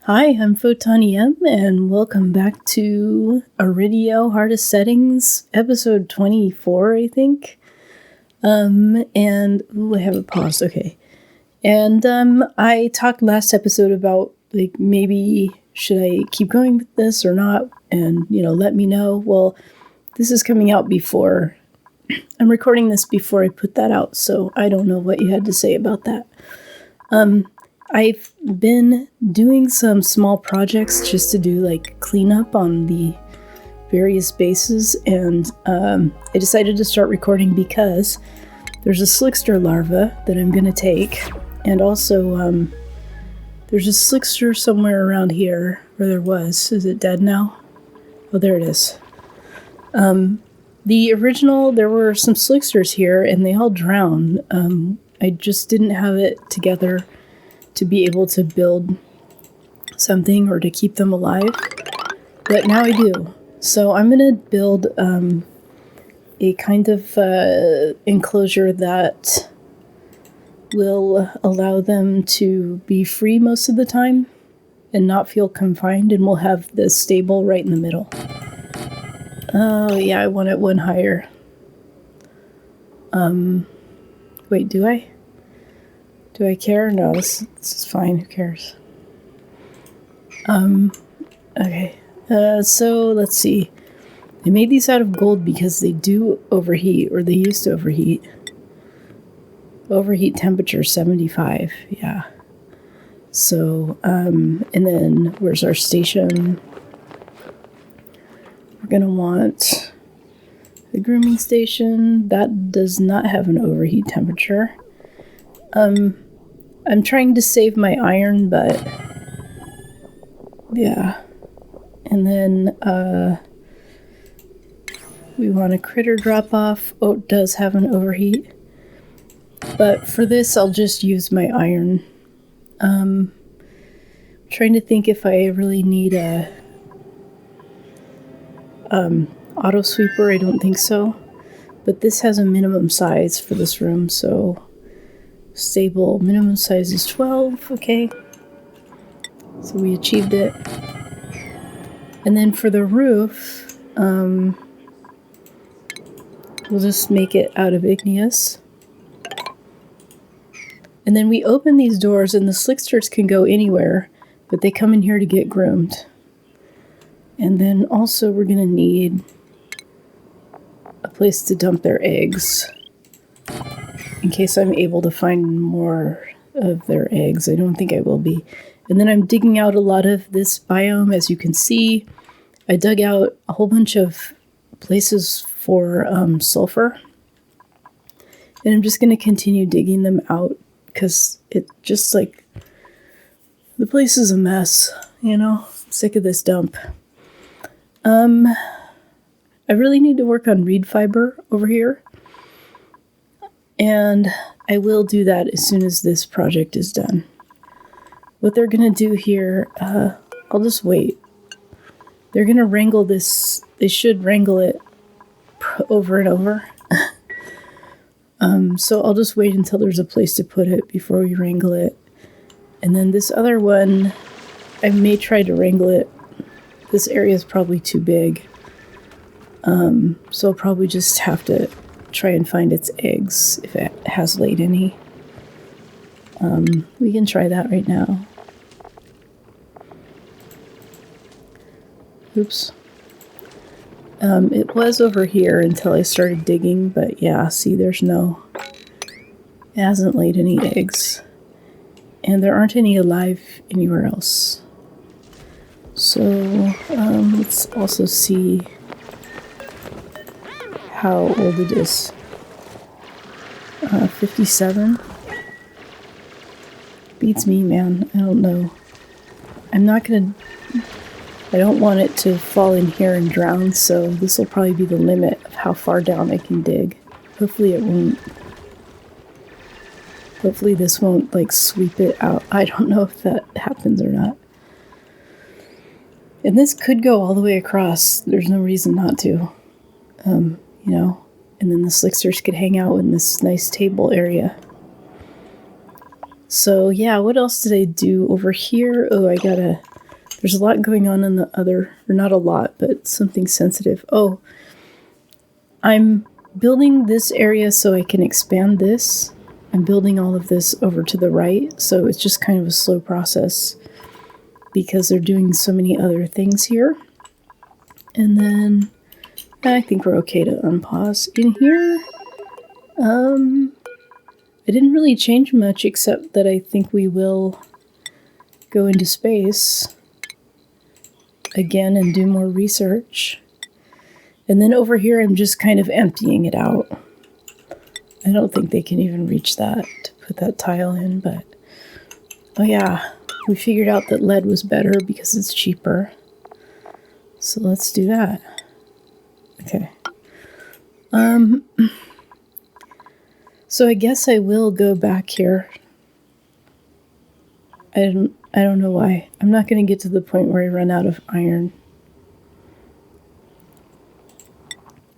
Hi, I'm Photon and welcome back to Aridio Hardest Settings, episode 24, I think. I have a pause, okay. And I talked last episode about, maybe should I keep going with this or not? And, let me know. Well, this is coming out before, I'm recording this before I put that out, so I don't know what you had to say about that. I've been doing some small projects just to do cleanup on the various bases, and I decided to start recording because there's a slickster larva that I'm going to take, and also there's a slickster somewhere around here, where there was. Is it dead now? Oh, there it is. The original, there were some slicksters here, and they all drowned. I just didn't have it together to be able to build something or to keep them alive, but now I do. So I'm going to build a kind of enclosure that will allow them to be free most of the time and not feel confined, and we'll have the stable right in the middle. Oh yeah, I want it one higher. Wait, do I? Do I care? No, this is fine. Who cares? Okay. So let's see. I made these out of gold because they do overheat, or they used to overheat. Overheat temperature 75. Yeah. So, and then where's our station? We're gonna want the grooming station. That does not have an overheat temperature. I'm trying to save my iron, but yeah. And then we want a critter drop off. Oh, it does have an overheat. But for this, I'll just use my iron. Trying to think if I really need a auto sweeper. I don't think so. But this has a minimum size for this room, so stable minimum size is 12. Okay, so we achieved it. And then for the roof, we'll just make it out of igneous. And then we open these doors, and the slicksters can go anywhere, but they come in here to get groomed. And then also we're gonna need a place to dump their eggs, in case I'm able to find more of their eggs. I don't think I will be. And then I'm digging out a lot of this biome. As you can see, I dug out a whole bunch of places for sulfur. And I'm just going to continue digging them out because it just the place is a mess, I'm sick of this dump. I really need to work on reed fiber over here. And I will do that as soon as this project is done. What they're going to do here, I'll just wait. They're going to wrangle this. They should wrangle it over and over. So I'll just wait until there's a place to put it before we wrangle it. And then this other one, I may try to wrangle it. This area is probably too big. So I'll probably just have to try and find its eggs if it has laid any. We can try that right now. Oops. It was over here until I started digging, but yeah, see, it hasn't laid any eggs. And there aren't any alive anywhere else. So, let's also see how old it is. 57. Beats me, man. I don't know. I don't want it to fall in here and drown, so this will probably be the limit of how far down I can dig. Hopefully it won't. Hopefully this won't sweep it out. I don't know if that happens or not. And this could go all the way across. There's no reason not to. And then the slicksters could hang out in this nice table area. So yeah, what else did I do over here? Oh, I gotta There's a lot going on in the other, or not a lot, but something sensitive. Oh, I'm building this area so I can expand this. I'm building all of this over to the right, so it's just kind of a slow process because they're doing so many other things here. And then I think we're okay to unpause. In here, I didn't really change much except that I think we will go into space again and do more research. And then over here, I'm just kind of emptying it out. I don't think they can even reach that to put that tile in, but oh yeah, we figured out that lead was better because it's cheaper. So let's do that. Okay. So I guess I will go back here. I don't know why. I'm not going to get to the point where I run out of iron.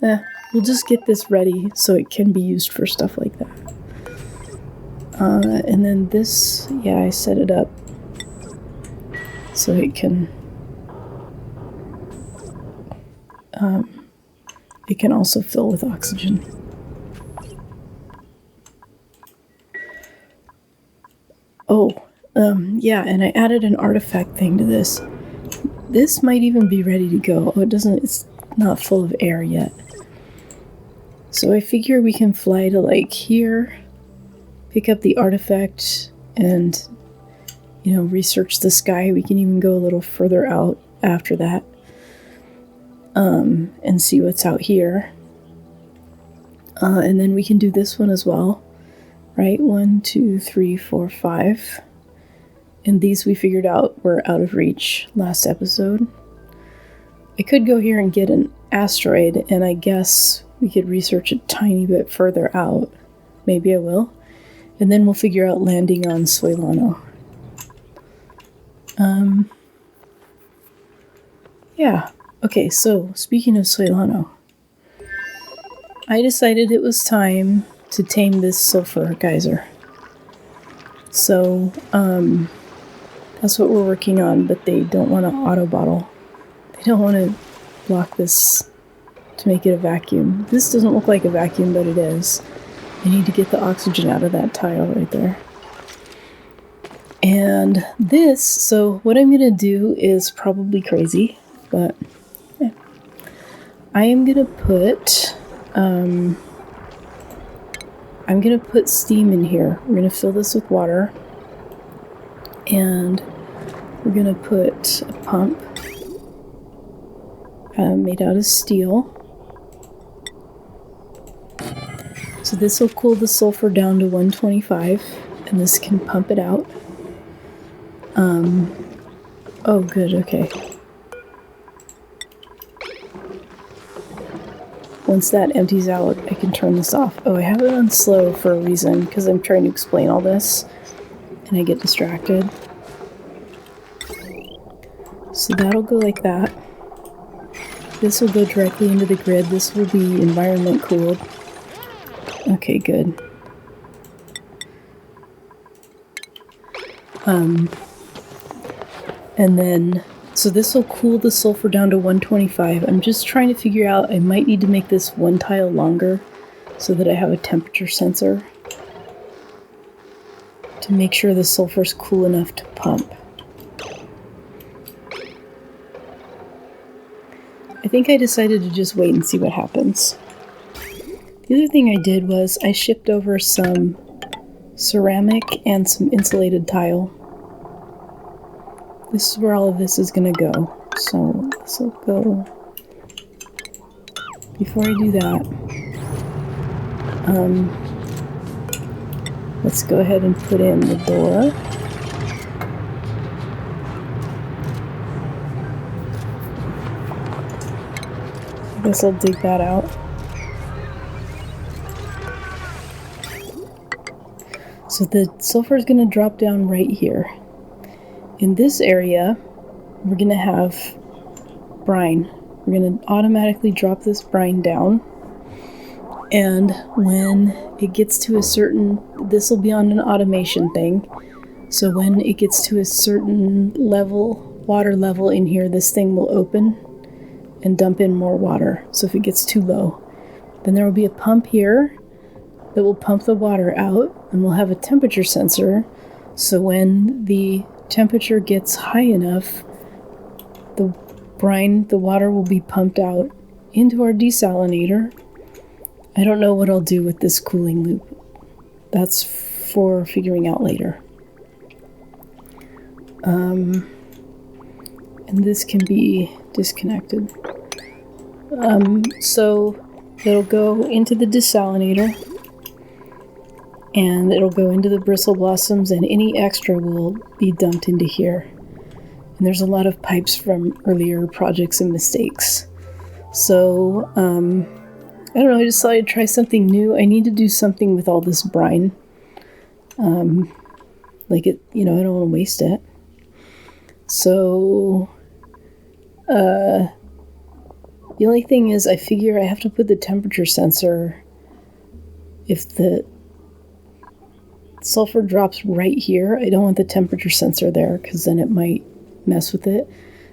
We'll just get this ready so it can be used for stuff like that. And then this, yeah, I set it up so it can also fill with oxygen. Yeah, and I added an artifact thing to this. This might even be ready to go. Oh, it's not full of air yet. So I figure we can fly to like here, pick up the artifact, and, research the sky. We can even go a little further out after that, and see what's out here. And then we can do this one as well, right? 1, 2, 3, 4, 5. And these we figured out were out of reach last episode. I could go here and get an asteroid, and I guess we could research a tiny bit further out. Maybe I will. And then we'll figure out landing on Soilano. Yeah. Okay, so speaking of Soilano, I decided it was time to tame this sulfur geyser. So, that's what we're working on, but they don't want to auto bottle. They don't want to block this to make it a vacuum. This doesn't look like a vacuum, but it is. I need to get the oxygen out of that tile right there. And this, so what I'm going to do is probably crazy, but yeah. I am going to put, I'm going to put steam in here. We're going to fill this with water. And we're going to put a pump made out of steel. So this will cool the sulfur down to 125, and this can pump it out. Oh good, okay. Once that empties out, I can turn this off. Oh, I have it on slow for a reason, because I'm trying to explain all this, and I get distracted. So that'll go like that. This will go directly into the grid. This will be environment cooled. Okay, good. And then, so this will cool the sulfur down to 125. I'm just trying to figure out, I might need to make this one tile longer so that I have a temperature sensor to make sure the sulfur's cool enough to pump. I think I decided to just wait and see what happens. The other thing I did was I shipped over some ceramic and some insulated tile. This is where all of this is going to go. So this will go. Before I do that, let's go ahead and put in the door. I guess I'll dig that out. So the sulfur is going to drop down right here. In this area, we're going to have brine. We're going to automatically drop this brine down. And when it gets to a certain, this will be on an automation thing. So when it gets to a certain level water level in here, this thing will open and dump in more water. So if it gets too low, then there will be a pump here that will pump the water out, and we'll have a temperature sensor. So when the temperature gets high enough, the water will be pumped out into our desalinator. I don't know what I'll do with this cooling loop. That's for figuring out later. And this can be disconnected. So it'll go into the desalinator, and it'll go into the bristle blossoms, and any extra will be dumped into here. And there's a lot of pipes from earlier projects and mistakes. So, I don't know, I just thought I'd try something new. I need to do something with all this brine. Like it, I don't want to waste it. So, the only thing is I figure I have to put the temperature sensor if the sulfur drops right here. I don't want the temperature sensor there because then it might mess with it.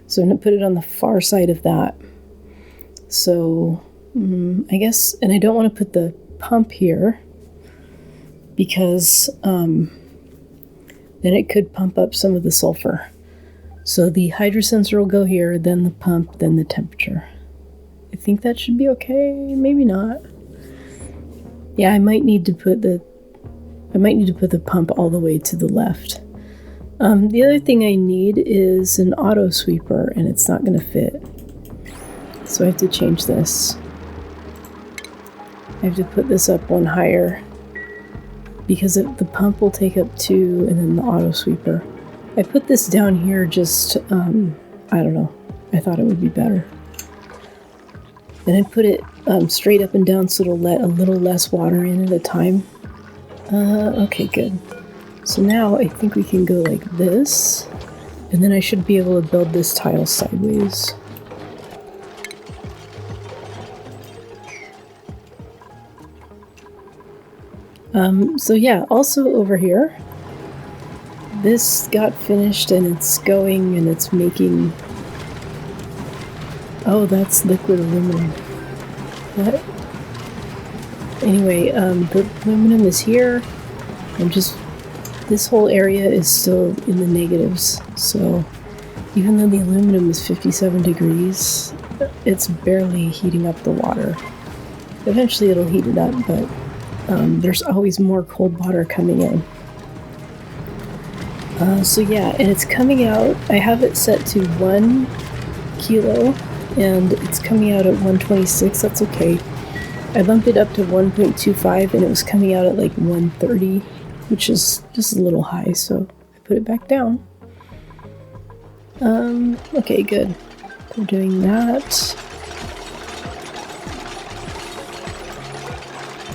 So I'm going to put it on the far side of that. So I guess, and I don't want to put the pump here because then it could pump up some of the sulfur. So the hydrosensor will go here, then the pump, then the temperature. I think that should be okay. Maybe not. Yeah, I might need to put the pump all the way to the left. The other thing I need is an auto sweeper, and it's not going to fit. So I have to change this. I have to put this up one higher because the pump will take up 2 and then the auto sweeper. I put this down here just, I don't know. I thought it would be better. And I put it straight up and down so it'll let a little less water in at a time. Okay, good. So now I think we can go like this, and then I should be able to build this tile sideways. So yeah, also over here, this got finished and it's going and it's making... Oh, that's liquid aluminum. What? Anyway, the aluminum is here. This whole area is still in the negatives, so even though the aluminum is 57 degrees, it's barely heating up the water. Eventually it'll heat it up, but there's always more cold water coming in. So yeah, and it's coming out, I have it set to 1 kilo, and it's coming out at 126, that's okay. I bumped it up to 1.25 and it was coming out at like 130, which is just a little high, so I put it back down. Okay, good. We're doing that.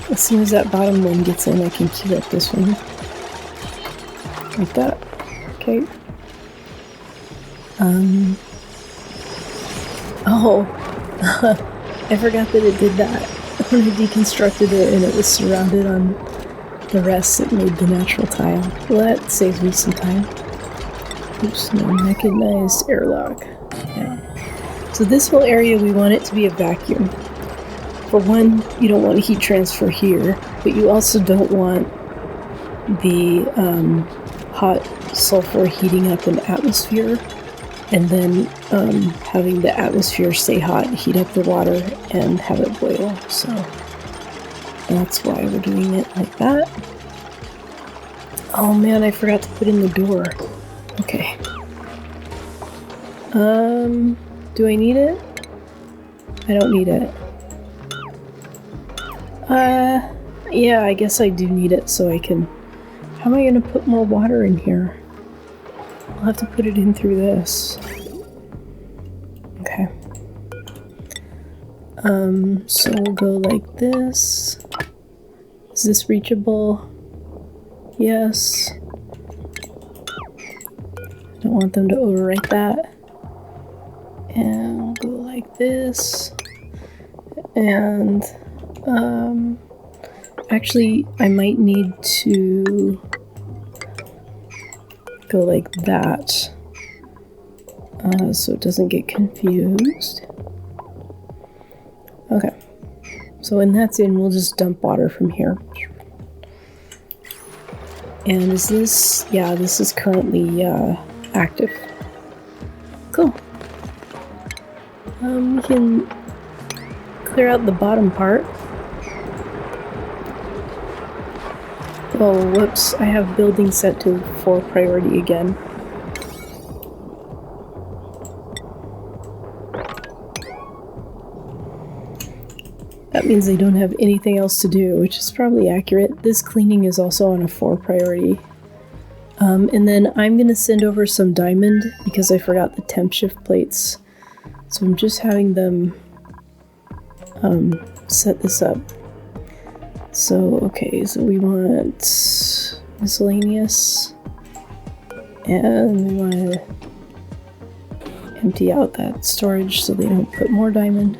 As soon as that bottom one gets in, I can cue up this one. Like that. Okay. Oh, I forgot that it did that. When I deconstructed it and it was surrounded on the rest, it made the natural tile. Well, that saves me some time. Oops, no, mechanized airlock. Yeah. So this whole area, we want it to be a vacuum. For one, you don't want heat transfer here, but you also don't want the hot sulfur heating up an atmosphere and then having the atmosphere stay hot, heat up the water, and have it boil. So that's why we're doing it like that. Oh man, I forgot to put in the door. Okay. Do I need it? I don't need it. Yeah, I guess I do need it so I can... How am I gonna put more water in here? I'll have to put it in through this. Okay. So we'll go like this. Is this reachable? Yes. Don't want them to overwrite that. And we'll go like this. And, actually, I might need to go like that. so it doesn't get confused. Okay, so when that's in, we'll just dump water from here. And is this, yeah, this is currently active. Cool. We can clear out the bottom part. Oh, whoops, I have building set to 4 priority again. That means they don't have anything else to do, which is probably accurate. This cleaning is also on a 4 priority. And then I'm going to send over some diamond because I forgot the temp shift plates. So I'm just having them set this up. So, okay, so we want miscellaneous, and we want to empty out that storage so they don't put more diamond.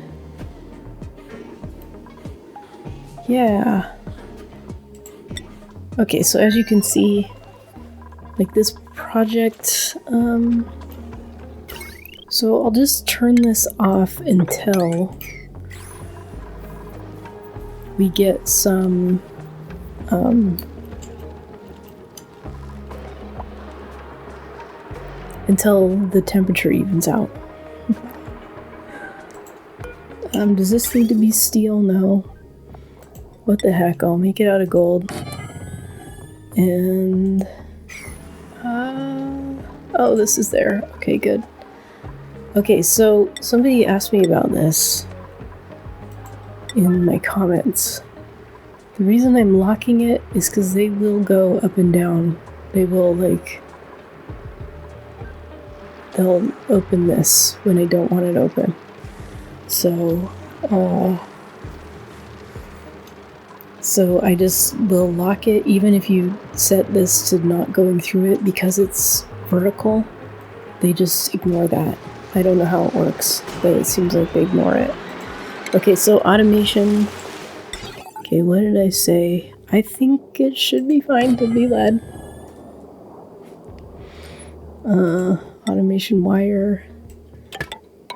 Yeah. Okay, so as you can see, like this project, so I'll just turn this off until we get some, until the temperature evens out. Does this need to be steel? No. What the heck, I'll make it out of gold. And, oh, this is there. Okay, good. Okay, so somebody asked me about this in my comments. The reason I'm locking it is because they will go up and down. They will, like, they'll open this when I don't want it open. So, so I just will lock it even if you set this to not going through it because it's vertical. They just ignore that. I don't know how it works, but it seems like they ignore it. Okay, so automation. Okay, what did I say? I think it should be fine to be LED. Automation wire.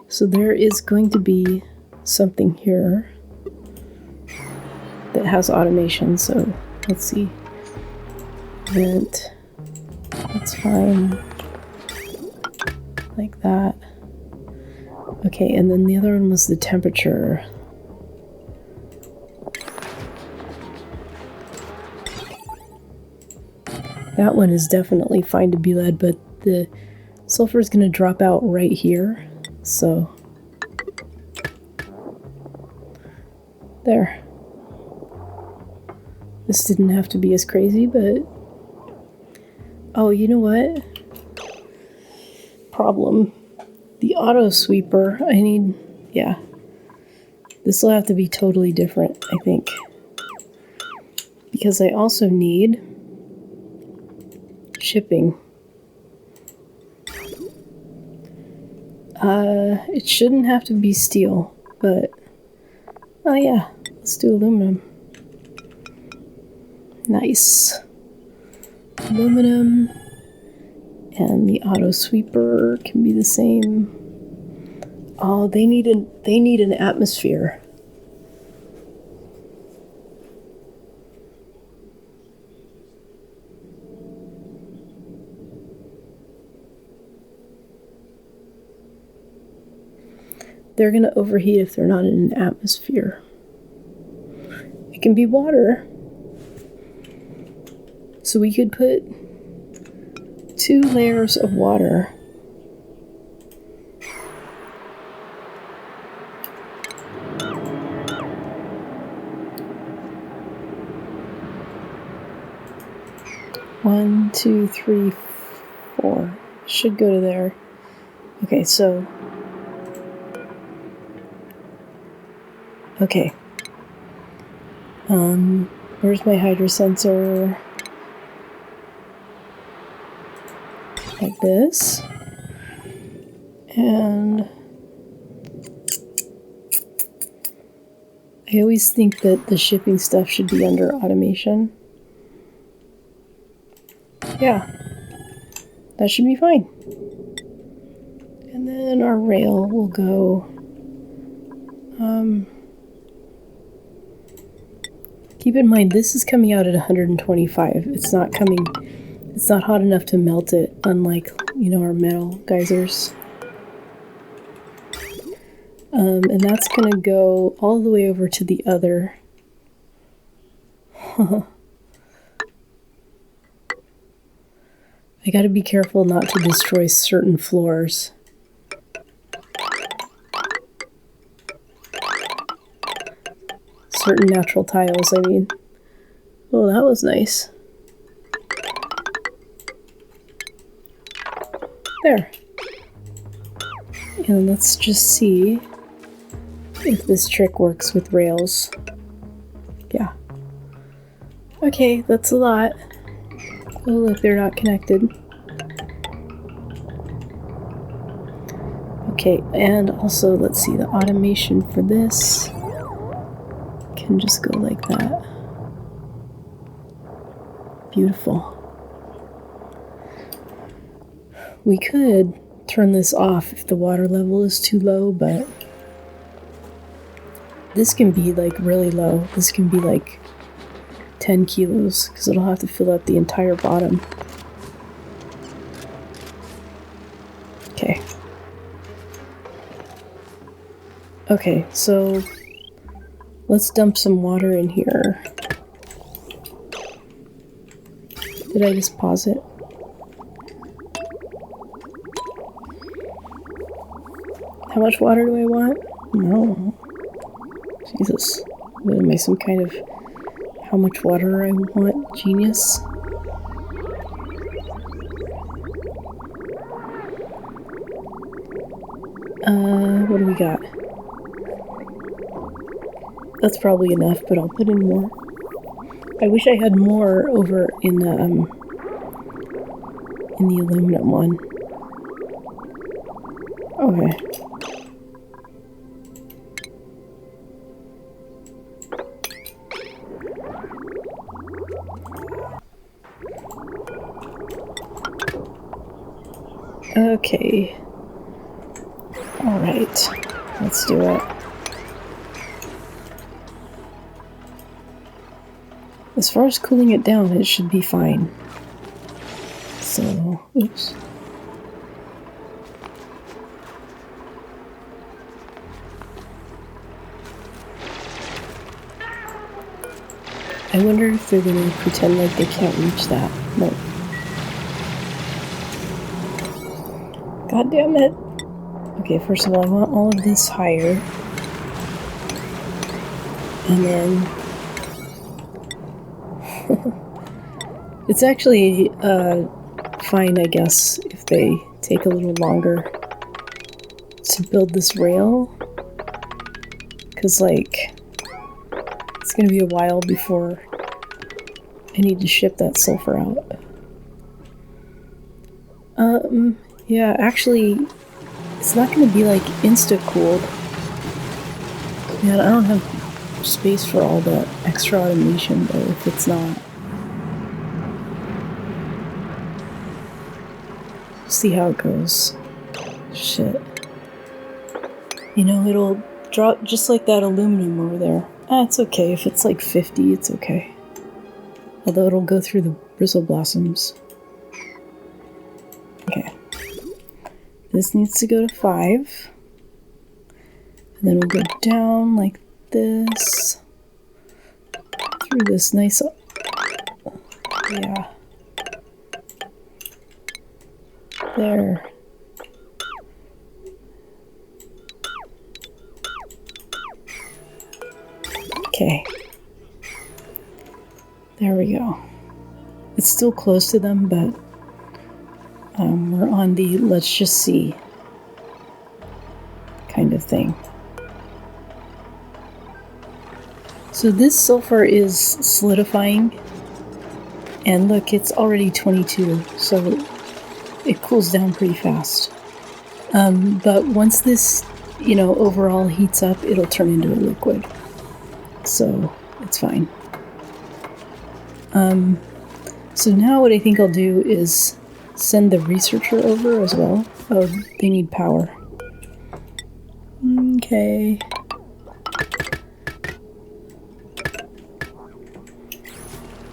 So there is going to be something here that has automation, so let's see. Vent. That's fine. Like that. Okay, and then the other one was the temperature. That one is definitely fine to be LED, but the sulfur is going to drop out right here, so there. This didn't have to be as crazy, but oh, you know what? Problem. The auto sweeper, I need, yeah. This will have to be totally different, I think. Because I also need shipping. It shouldn't have to be steel, but oh yeah, let's do aluminum. Nice. Aluminum. And the auto sweeper can be the same. Oh, they need an atmosphere. They're going to overheat if they're not in an atmosphere. It can be water. So we could put 2 layers of water. One, two, three, 4. Should go to there. Okay, so okay. Where's my hydro sensor? Like this. And I always think that the shipping stuff should be under automation. Yeah, that should be fine. And And then our rail will go, keep in mind this is coming out at 125. It's not hot enough to melt it, unlike, you know, our metal geysers. And that's gonna go all the way over to the other. I gotta be careful not to destroy certain floors. Certain natural tiles, I mean. Oh, that was nice. There. And let's just see if this trick works with rails. Yeah. Okay, that's a lot. Oh look, they're not connected. Okay, and also let's see, the automation for this can just go like that. Beautiful. We could turn this off if the water level is too low, but this can be like really low. This can be like 10 kilos because it'll have to fill up the entire bottom. Okay. Okay, so let's dump some water in here. Did I just pause it? How much water do I want? No. Jesus. What am I, some kind of how much water I want genius? What do we got? That's probably enough, but I'll put in more. I wish I had more over in the aluminum one. Okay. Okay. Alright. Let's do it. As far as cooling it down, it should be fine. So, oops. I wonder if they're going to pretend like they can't reach that. No. God damn it. Okay, first of all, I want all of this higher. And then... it's actually fine, I guess, if they take a little longer to build this rail. Because, like, it's going to be a while before I need to ship that sulfur out. Yeah, actually, it's not going to be, like, insta-cooled. Man, I don't have space for all that extra automation, though, if it's not. See how it goes. Shit. You know, it'll drop just like that aluminum over there. It's okay. If it's like 50, it's okay. Although it'll go through the bristle blossoms. Okay. This needs to go to 5. And then we'll go down like this. Through this nice... yeah. There. Okay. There we go. It's still close to them, but we're on the let's just see kind of thing. So this sulfur is solidifying, and look, it's already 22, so it cools down pretty fast. But once this, you know, overall heats up, it'll turn into a liquid. So it's fine. So now what I think I'll do is send the researcher over as well. Oh, they need power. Okay.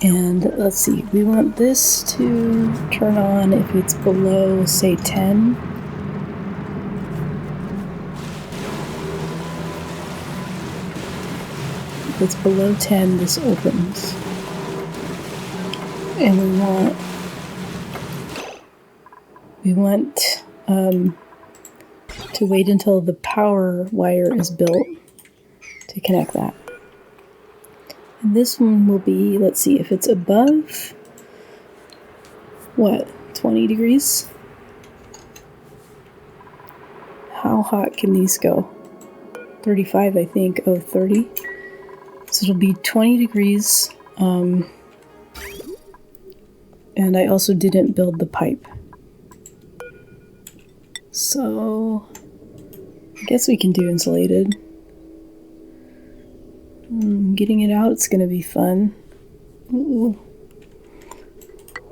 And let's see, we want this to turn on if it's below, say, 10. If it's below 10, this opens. And we want to wait until the power wire is built to connect that. And this one will be, let's see, if it's above, what, 20 degrees? How hot can these go? 35, I think. Oh, 30. So it'll be 20 degrees. And I also didn't build the pipe. So I guess we can do insulated. Getting it out, it's gonna be fun. Ooh.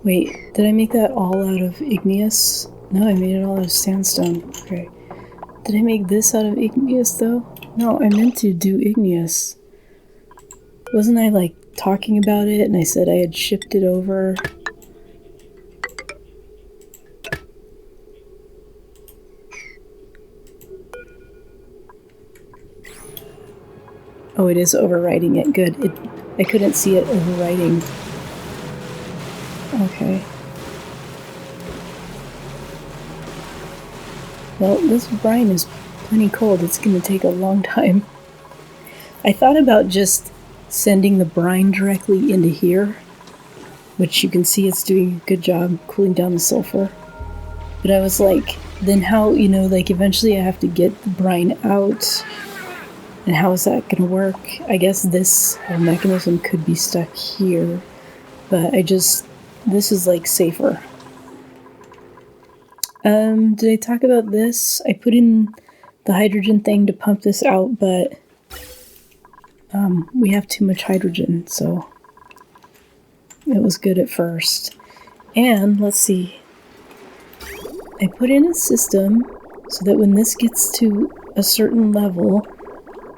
Wait, did I make that all out of igneous? No, I made it all out of sandstone. Okay. Did I make this out of igneous though? No, I meant to do igneous. Wasn't I like talking about it and I said I had shipped it over? Oh, it is overwriting it. Good. I couldn't see it overwriting. Okay. Well, this brine is plenty cold. It's going to take a long time. I thought about just sending the brine directly into here, which you can see it's doing a good job cooling down the sulfur. But I was like, then how, like eventually I have to get the brine out. And how is that going to work? I guess this whole mechanism could be stuck here, but this is like safer. Did I talk about this? I put in the hydrogen thing to pump this out, but we have too much hydrogen, so it was good at first. And let's see, I put in a system so that when this gets to a certain level,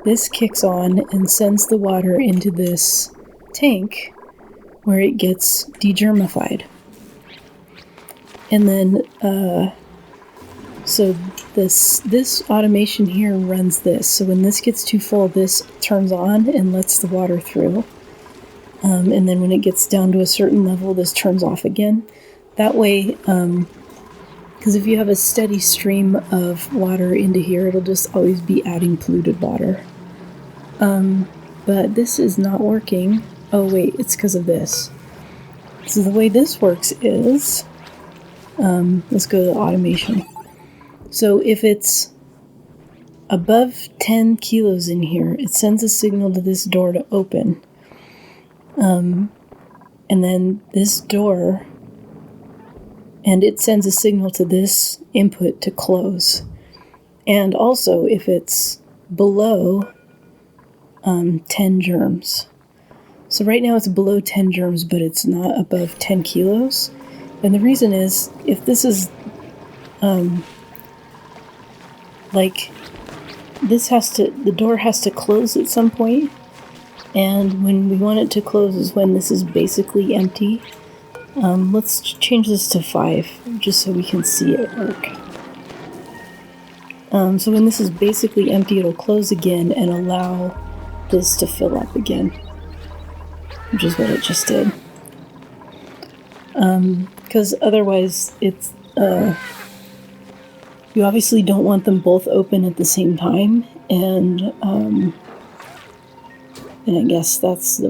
this kicks on and sends the water into this tank where it gets degermified. And then, so this automation here runs this. So when this gets too full, this turns on and lets the water through. And then when it gets down to a certain level, this turns off again. That way, because if you have a steady stream of water into here, it'll just always be adding polluted water. But this is not working. Oh wait, it's because of this. So the way this works is, let's go to the automation. So if it's above 10 kilos in here, it sends a signal to this door to open. And then this door, and it sends a signal to this input to close. And also if it's below 10 germs. So right now it's below 10 germs, but it's not above 10 kilos. And the reason is, if this is, the door has to close at some point, and when we want it to close is when this is basically empty. Let's change this to 5, just so we can see it work. So when this is basically empty, it'll close again and allow this to fill up again, which is what it just did. Because otherwise it's, you obviously don't want them both open at the same time, and I guess that's the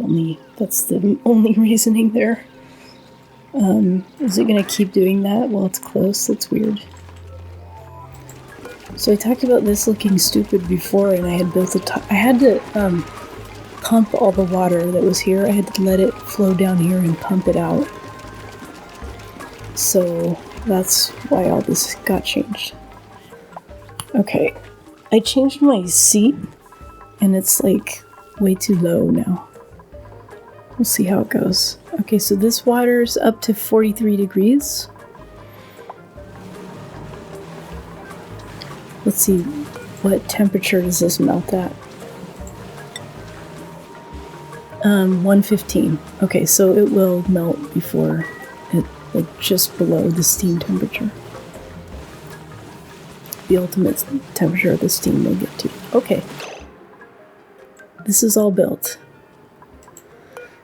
only reasoning there. Is it going to keep doing that while it's close? That's weird. So I talked about this looking stupid before, and I had built I had to pump all the water that was here. I had to let it flow down here and pump it out. So that's why all this got changed. Okay, I changed my seat, and it's like way too low now. We'll see how it goes. Okay, so this water's up to 43 degrees. Let's see, what temperature does this melt at? 115. Okay, so it will melt before it, like just below the steam temperature. The ultimate temperature of the steam will get to. Okay. This is all built.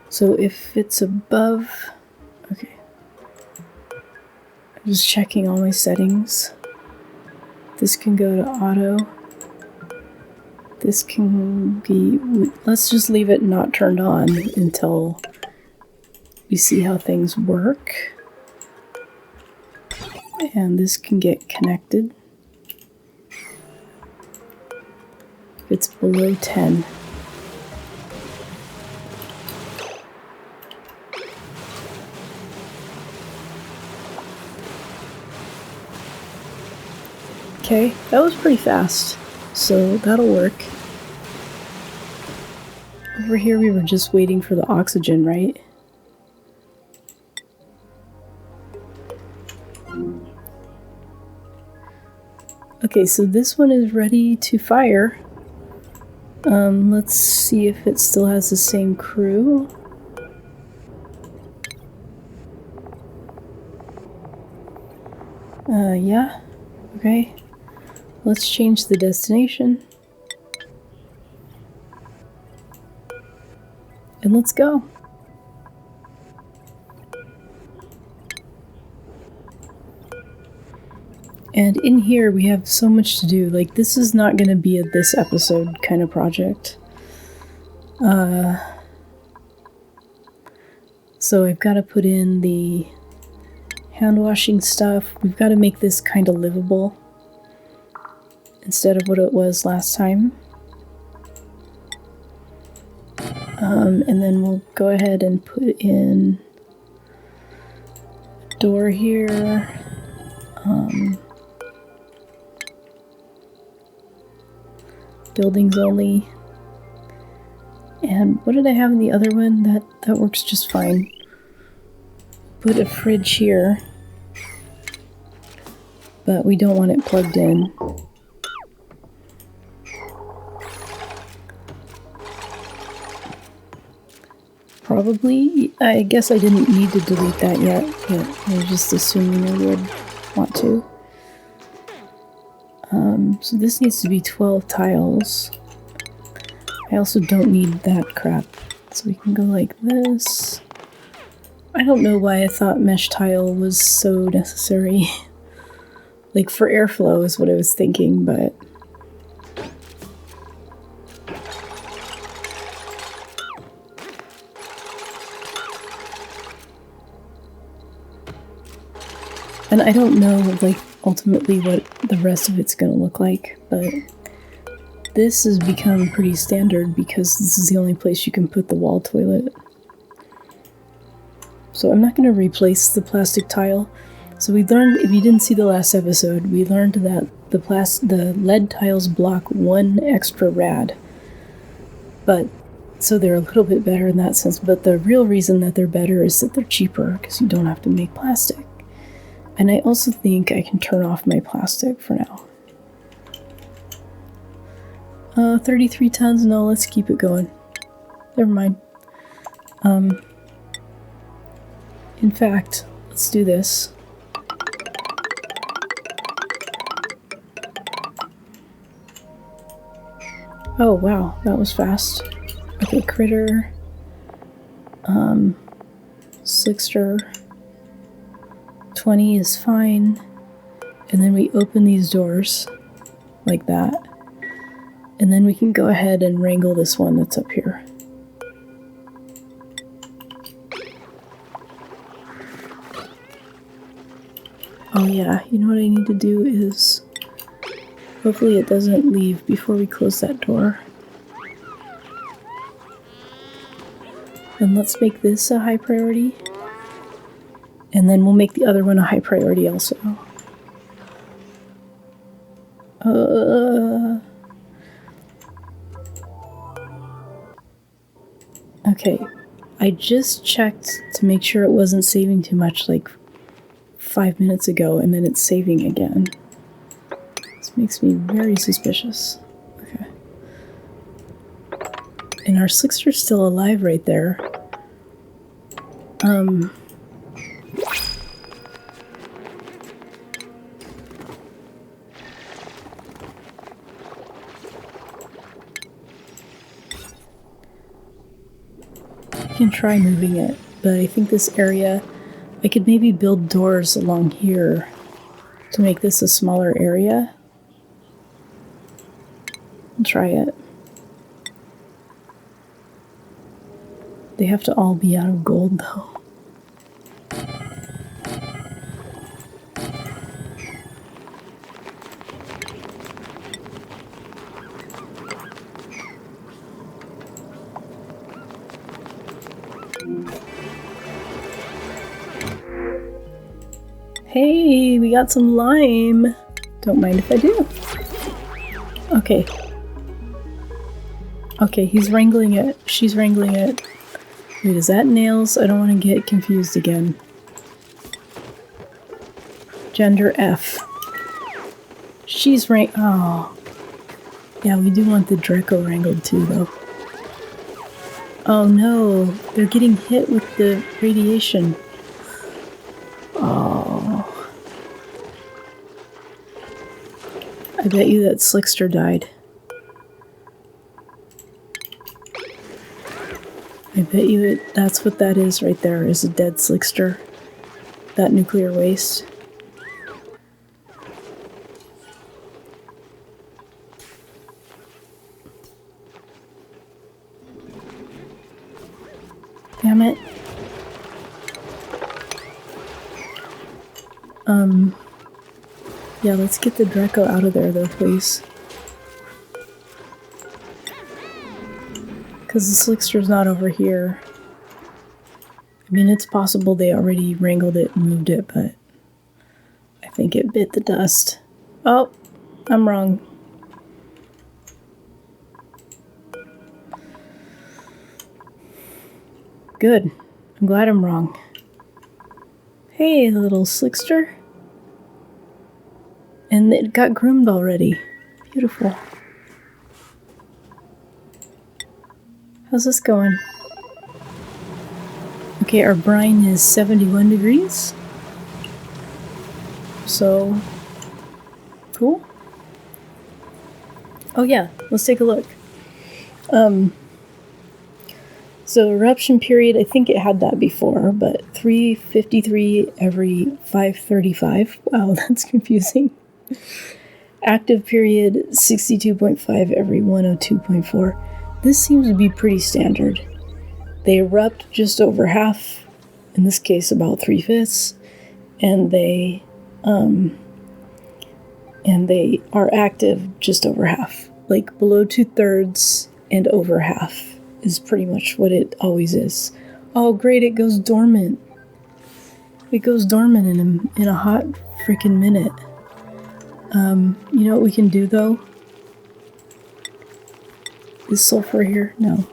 So if it's above... Okay. I'm just checking all my settings. This can go to auto. This can be... Let's just leave it not turned on until we see how things work. And this can get connected. If it's below 10. Okay, that was pretty fast, so that'll work. Over here we were just waiting for the oxygen, right? Okay, so this one is ready to fire. Let's see if it still has the same crew. Yeah. Okay. Let's change the destination. And let's go. And in here we have so much to do. Like, this is not going to be a this episode kind of project. So I've got to put in the hand washing stuff. We've got to make this kind of livable instead of what it was last time. And then we'll go ahead and put in a door here. Buildings only. And what did I have in the other one? That works just fine. Put a fridge here. But we don't want it plugged in. Probably. I guess I didn't need to delete that yet, but I was just assuming I would want to. So this needs to be 12 tiles. I also don't need that crap. So we can go like this. I don't know why I thought mesh tile was so necessary. Like for airflow is what I was thinking, but... And I don't know, like, ultimately what the rest of it's gonna look like, but this has become pretty standard because this is the only place you can put the wall toilet. So I'm not gonna replace the plastic tile. So we learned, if you didn't see the last episode, we learned that the lead tiles block 1 extra rad. But, so they're a little bit better in that sense, but the real reason that they're better is that they're cheaper because you don't have to make plastic. And I also think I can turn off my plastic for now. 33 tons? No, let's keep it going. Never mind. In fact, let's do this. Oh, wow, that was fast. Okay, critter. Slickster. 20 is fine. And then we open these doors like that. And then we can go ahead and wrangle this one that's up here. Oh yeah, you know what I need to do is... Hopefully it doesn't leave before we close that door. And let's make this a high priority. And then we'll make the other one a high priority also. Okay, I just checked to make sure it wasn't saving too much like 5 minutes ago, and then it's saving again. Let's makes me very suspicious. Okay. And our slickster's still alive right there. I can try moving it, but I think this area, I could maybe build doors along here to make this a smaller area. I'll try it. They have to all be out of gold though. Hey, we got some lime. Don't mind if I do. Okay. Okay, he's wrangling it. She's wrangling it. Wait, is that nails? I don't want to get confused again. Gender F. She's oh. Yeah, we do want the Draco wrangled too, though. Oh no, they're getting hit with the radiation. Oh. I bet you that Slickster died. I bet you that's what that is right there, is a dead Slickster. That nuclear waste. Damn it. Yeah, let's get the Draco out of there though, please. Because the Slickster's not over here. I mean, it's possible they already wrangled it and moved it, but I think it bit the dust. Oh, I'm wrong. Good. I'm glad I'm wrong. Hey, little Slickster. And it got groomed already. Beautiful. How's this going? Okay, our brine is 71 degrees. So, cool. Oh yeah, let's take a look. So eruption period, I think it had that before, but 353 every 535. Wow, that's confusing. Active period, 62.5 every 102.4. This seems to be pretty standard. They erupt just over half, in this case about 3/5, and they are active just over half. Like below 2/3 and over half is pretty much what it always is. Oh great, it goes dormant. It goes dormant in a hot freaking minute. You know what we can do though? Is sulfur here? No.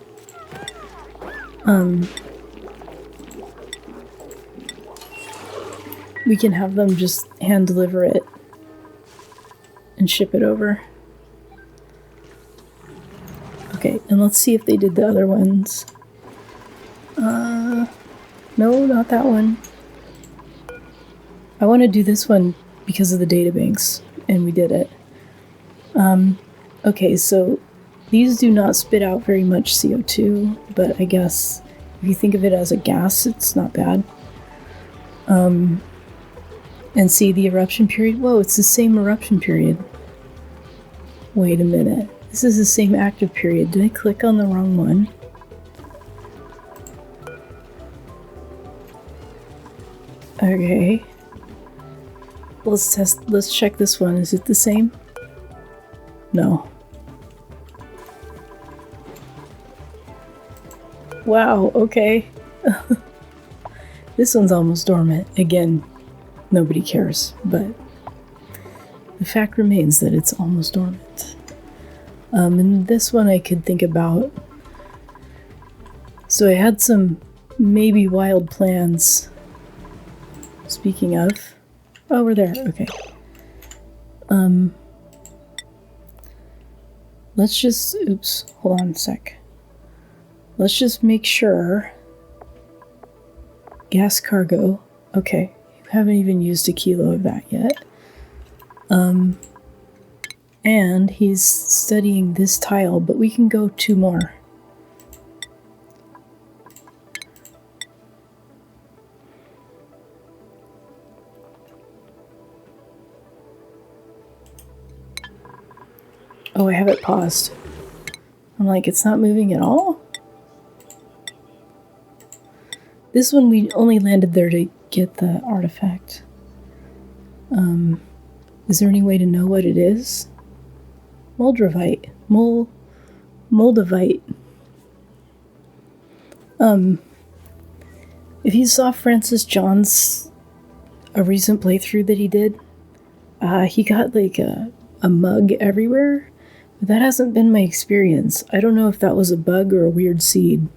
We can have them just hand deliver it and ship it over. Okay, and let's see if they did the other ones. No, not that one. I want to do this one because of the databanks, and we did it. Okay, so these do not spit out very much CO2, but I guess if you think of it as a gas, it's not bad. And see the eruption period? Whoa, it's the same eruption period. Wait a minute. This is the same active period. Did I click on the wrong one? Okay. Let's check this one. Is it the same? No. Wow, okay. This one's almost dormant. Again, nobody cares, but the fact remains that it's almost dormant. And this one I could think about. So I had some maybe wild plans. Speaking of, oh, we're there. Okay. let's just, oops, hold on a sec. Let's just make sure. Gas cargo. Okay, you haven't even used a kilo of that yet. And he's studying this tile, but we can go 2 more. Oh, I have it paused. I'm like, it's not moving at all? This one we only landed there to get the artifact. Is there any way to know what it is? Moldavite. Moldavite. If you saw Francis John's a recent playthrough that he did, he got like a mug everywhere. But that hasn't been my experience. I don't know if that was a bug or a weird seed.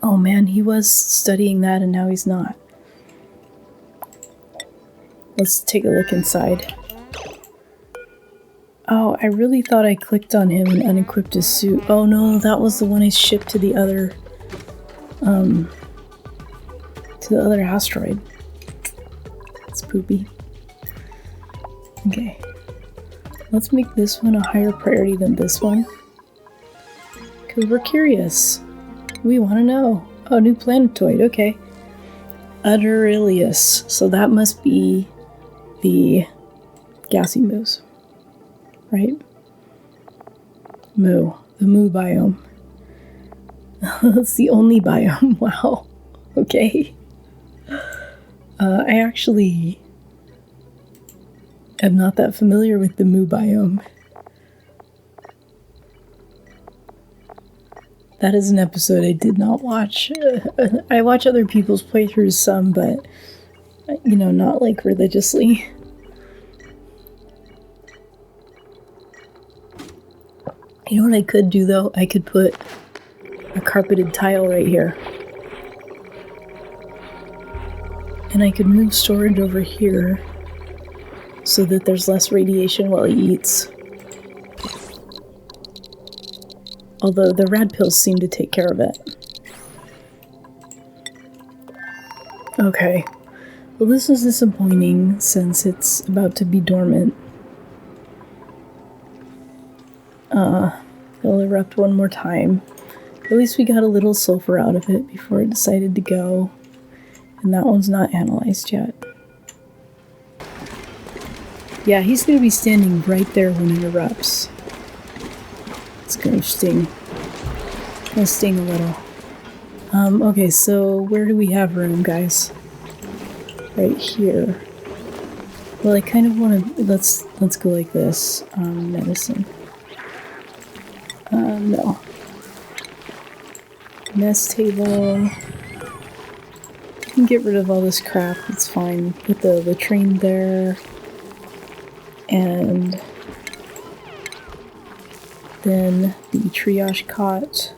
Oh man, he was studying that and now he's not. Let's take a look inside. Oh, I really thought I clicked on him and unequipped his suit. Oh no, that was the one I shipped to the other asteroid. It's poopy. Okay. Let's make this one a higher priority than this one. Because we're curious. We want to know. Oh, new planetoid, okay. Aurelius. So that must be the gassy moose. Right? Moo. The moo biome. That's the only biome. Wow. Okay. I actually am not that familiar with the moo biome. That is an episode I did not watch. I watch other people's playthroughs some, but, you know, not like religiously. You know what I could do though? I could put a carpeted tile right here. And I could move storage over here so that there's less radiation while he eats. Although the rad pills seem to take care of it. Okay. Well, this is disappointing since it's about to be dormant. It'll erupt one more time. At least we got a little sulfur out of it before it decided to go. And that one's not analyzed yet. Yeah, he's going to be standing right there when it erupts. It's going to sting. It's going to sting a little. Okay, so where do we have room, guys? Right here. Well, I kind of want to... Let's go like this. Medicine. No. Mess table. You can get rid of all this crap. It's fine. Put the latrine there. And then the triage cot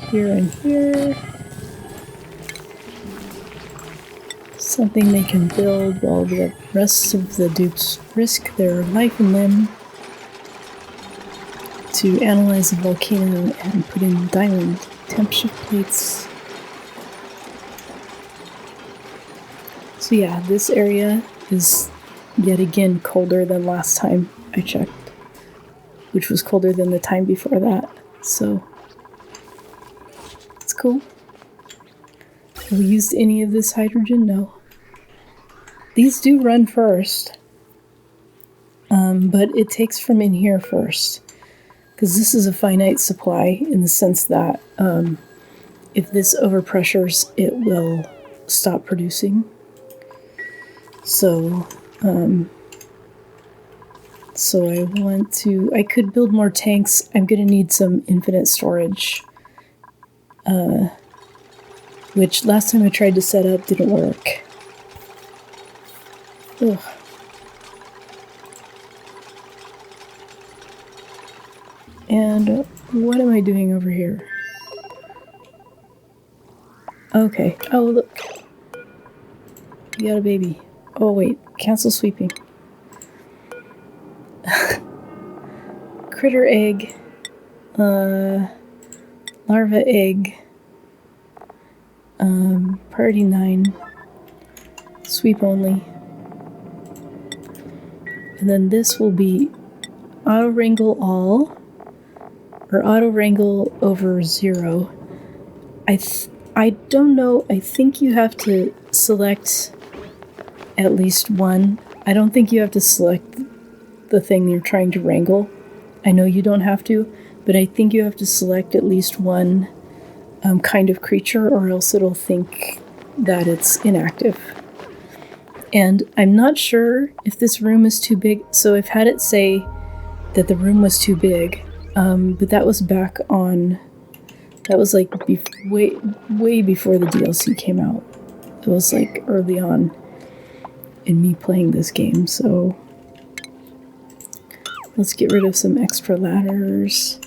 here and here. Something they can build while the rest of the dupes risk their life and limb to analyze the volcano and put in diamond temp shift plates. So yeah, this area is yet again colder than last time I checked, which was colder than the time before that, so it's cool. Have we used any of this hydrogen? No. These do run first, but it takes from in here first, because this is a finite supply in the sense that if this overpressures, it will stop producing. So I could build more tanks. I'm going to need some infinite storage, which last time I tried to set up didn't work. Ugh. And what am I doing over here? Okay. Oh, look. You got a baby. Oh, wait. Cancel sweeping. critter egg, larva egg, priority 9, sweep only. And then this will be auto wrangle all, or auto wrangle over 0. I don't know, I think you have to select at least one. I don't think you have to select the thing you're trying to wrangle. I know you don't have to, but I think you have to select at least one kind of creature, or else it'll think that it's inactive. And I'm not sure if this room is too big, so I've had it say that the room was too big, but that was back on, that was like way before the DLC came out. It was like early on in me playing this game, so let's get rid of some extra ladders.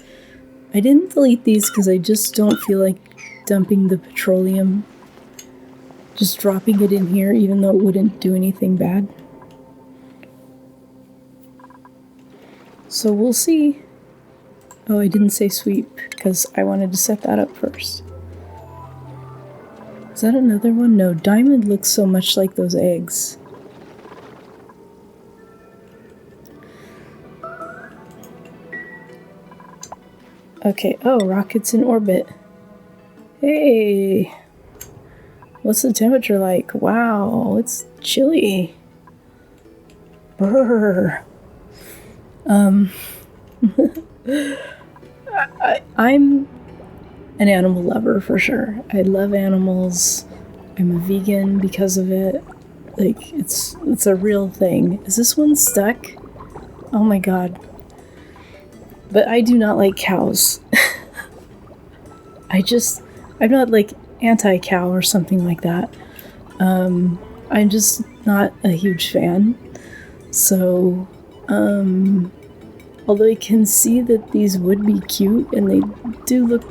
I didn't delete these because I just don't feel like dumping the petroleum, just dropping it in here, even though it wouldn't do anything bad. So we'll see. Oh, I didn't say sweep because I wanted to set that up first. Is that another one? No, diamond looks so much like those eggs. Okay, oh, rocket's in orbit. Hey! What's the temperature like? Wow, it's chilly. Brr. I'm an animal lover for sure. I love animals. I'm a vegan because of it. Like, it's a real thing. Is this one stuck? Oh my god. But I do not like cows. I'm not like anti-cow or something like that. I'm just not a huge fan. So, although I can see that these would be cute, and they do look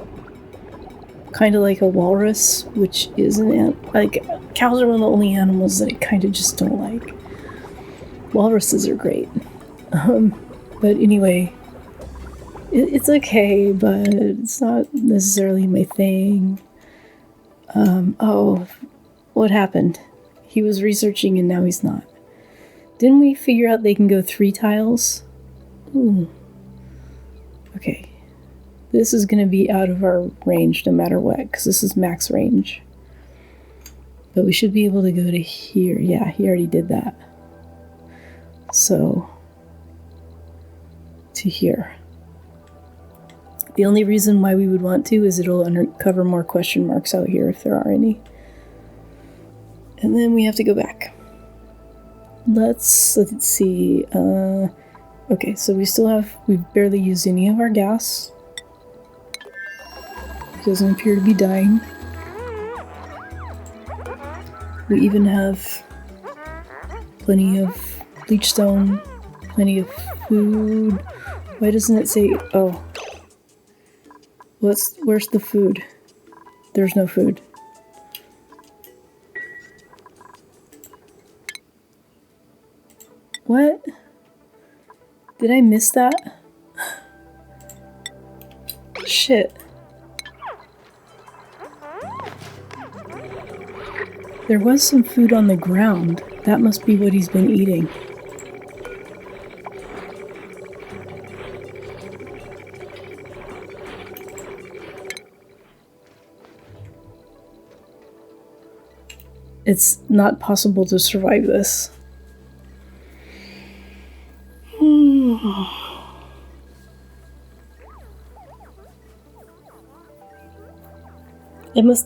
kind of like a walrus, which is like, cows are one of the only animals that I kind of just don't like. Walruses are great. But anyway, it's okay, but it's not necessarily my thing. Oh, what happened? He was researching and now he's not. Didn't we figure out they can go 3 tiles? Ooh. Okay. This is going to be out of our range no matter what, because this is max range. But we should be able to go to here. Yeah, he already did that. So, to here. The only reason why we would want to is it'll uncover more question marks out here if there are any. And then we have to go back. Let's see. Okay, so we've barely used any of our gas. It doesn't appear to be dying. We even have plenty of bleach stone, plenty of food. Why doesn't it say, oh. Where's the food? There's no food. What? Did I miss that? Shit. There was some food on the ground. That must be what he's been eating. It's not possible to survive this.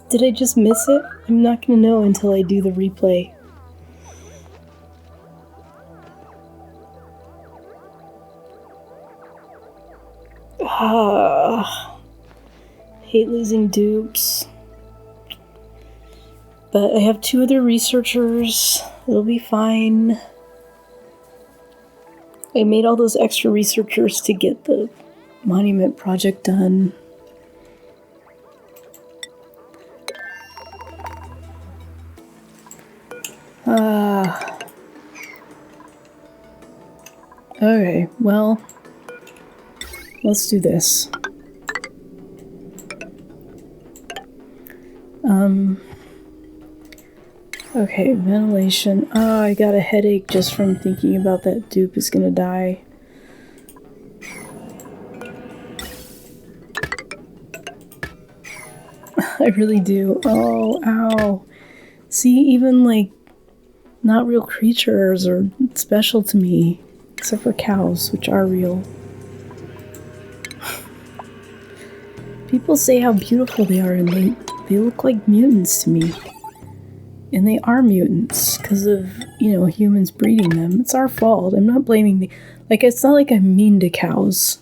Did I just miss it? I'm not gonna know until I do the replay. Hate losing dupes. But I have 2 other researchers. It'll be fine. I made all those extra researchers to get the monument project done. Okay, well, let's do this. Okay, ventilation. Oh, I got a headache just from thinking about that dupe is gonna die. I really do. Oh, ow. See, even like not real creatures are special to me, except for cows, which are real. People say how beautiful they are, and they look like mutants to me. And they are mutants because of, you know, humans breeding them. It's our fault. I'm not blaming the... Like, it's not like I'm mean to cows.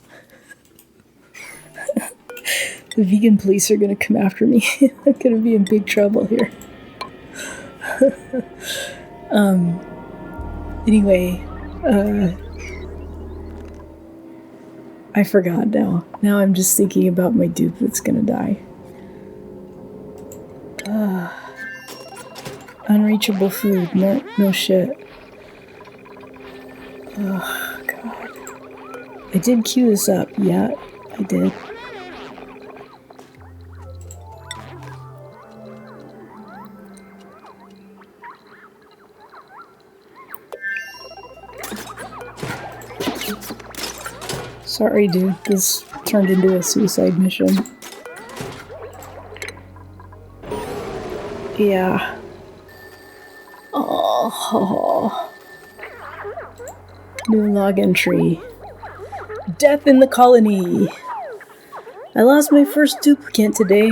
The vegan police are going to come after me. I'm going to be in big trouble here. Anyway, I forgot now. Now I'm just thinking about my dupe that's going to die. Unreachable food. No shit. Oh, God. I did queue this up. Yeah, I did. Sorry, dude. This turned into a suicide mission. Yeah. Oh. New log entry. Death in the colony. I lost my first duplicate today.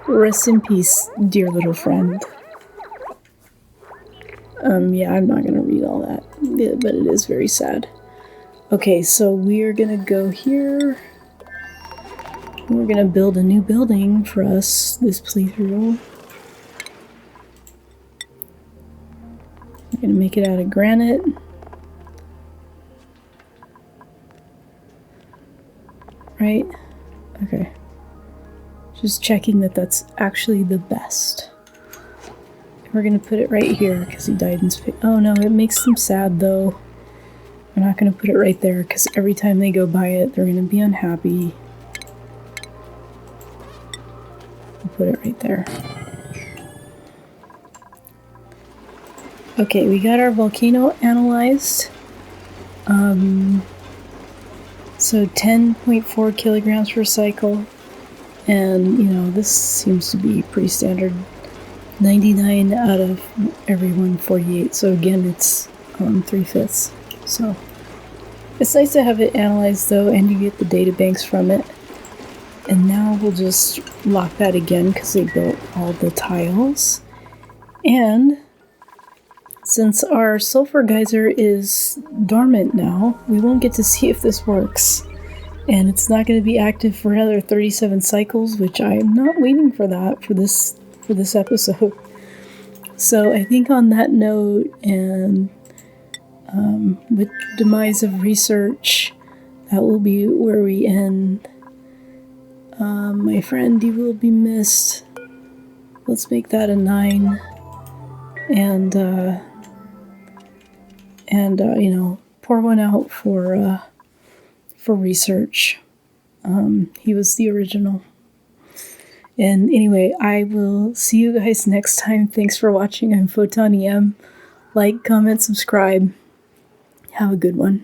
Rest in peace, dear little friend. Yeah, I'm not gonna read all that, yeah, but it is very sad. Okay, so we're gonna go here. We're gonna build a new building for us this playthrough. We're gonna make it out of granite. Right? Okay. Just checking that that's actually the best. We're gonna put it right here because he died in space. Oh no, it makes them sad though. We're not gonna put it right there because every time they go by it, they're gonna be unhappy. We'll put it right there. Okay, we got our volcano analyzed. So 10.4 kilograms per cycle. And, you know, this seems to be pretty standard. 99 out of every 148. So again, it's 3/5. So it's nice to have it analyzed though, and you get the data banks from it. And now we'll just lock that again because they built all the tiles. And since our sulfur geyser is dormant now, we won't get to see if this works. And it's not going to be active for another 37 cycles, which I'm not waiting for that for this episode. So I think on that note, and with demise of research, that will be where we end. My friend, you will be missed. Let's make that a 9. And you know, pour one out for research. He was the original. And anyway, I will see you guys next time. Thanks for watching. I'm Photon EM. Like, comment, subscribe. Have a good one.